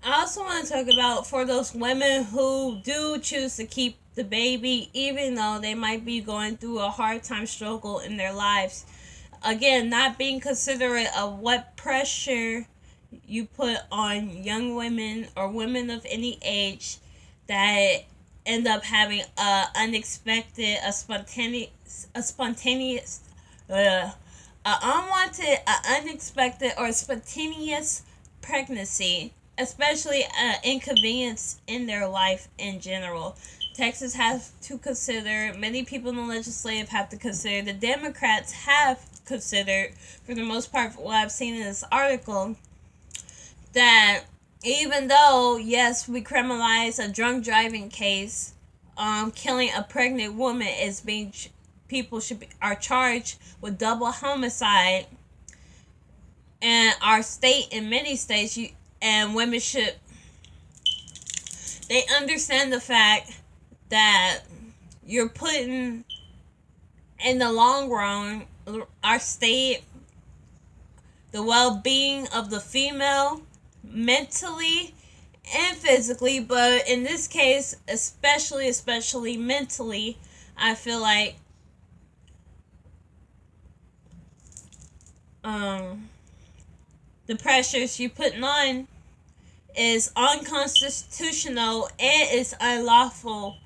I also want to talk about for those women who do choose to keep the baby, even though they might be going through a hard time struggle in their lives. Again, not being considerate of what pressure you put on young women or women of any age that end up having a unexpected, uh, a unwanted, a unexpected, or spontaneous pregnancy, especially inconvenience in their life in general. Texas has to consider, many people in the legislative have to consider, the Democrats have considered, for the most part, what I've seen in this article, that even though, yes, we criminalize a drunk driving case, killing a pregnant woman is being, people should be, are charged with double homicide in our state, in many states, and women should, they understand the fact that you're putting, in the long run, our state, the well-being of the female, mentally and physically, but in this case, especially mentally, I feel like um, the pressures you're putting on is unconstitutional and is unlawful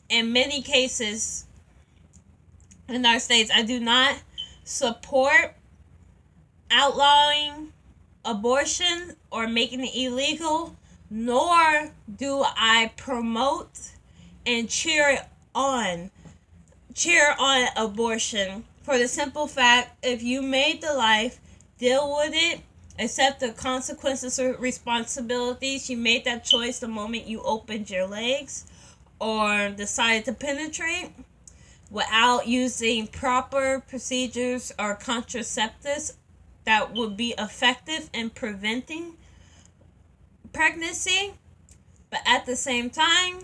in many cases in our states. I do not support outlawing abortion or making it illegal, nor do I promote and on cheer on abortion, for the simple fact, if you made the life, deal with it, accept the consequences or responsibilities. You made that choice the moment you opened your legs or decided to penetrate without using proper procedures or contraceptives that would be effective in preventing pregnancy. But at the same time,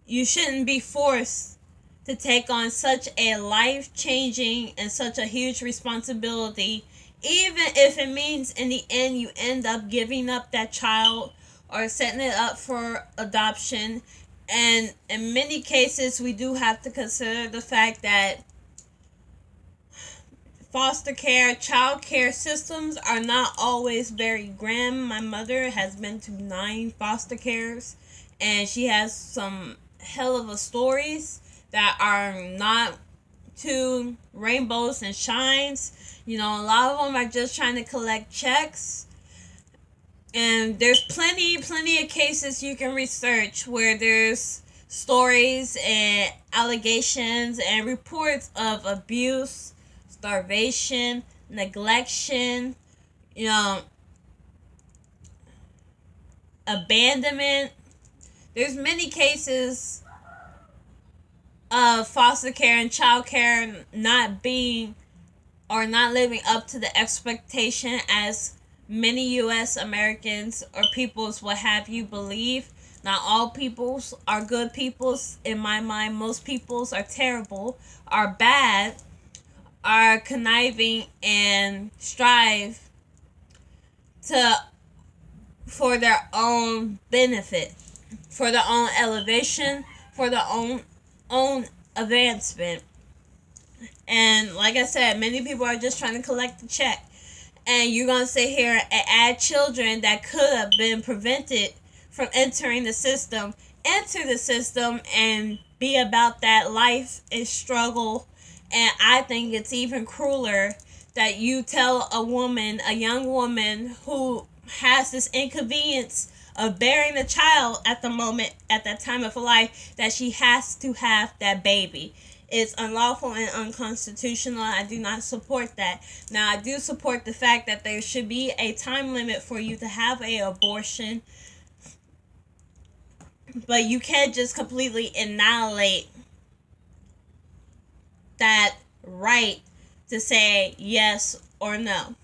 you shouldn't be forced to take on such a life changing and such a huge responsibility, even if it means in the end you end up giving up that child or setting it up for adoption. And in many cases, we do have to consider the fact that foster care, child care systems are not always very grim. My mother has been to 9 foster cares, and she has some hell of a stories that are not too rainbows and shines. You know, a lot of them are just trying to collect checks. And there's plenty of cases you can research where there's stories and allegations and reports of abuse, starvation, neglection, you know, abandonment. There's many cases of foster care and child care not being or not living up to the expectation as many U.S. Americans or peoples what have you believe. Not all peoples are good peoples. In my mind, most peoples are terrible, are bad, are conniving, and strive to, for their own benefit, for their own elevation, for their own advancement. And like I said, many people are just trying to collect the check. And you're going to sit here and add children that could have been prevented from entering the system, enter the system, and be about that life and struggle. And I think it's even crueler that you tell a woman, a young woman who has this inconvenience of bearing a child at the moment, at that time of her life, that she has to have that baby. It's unlawful and unconstitutional. I do not support that. Now, I do support the fact that there should be a time limit for you to have an abortion, but you can't just completely annihilate that right to say yes or no.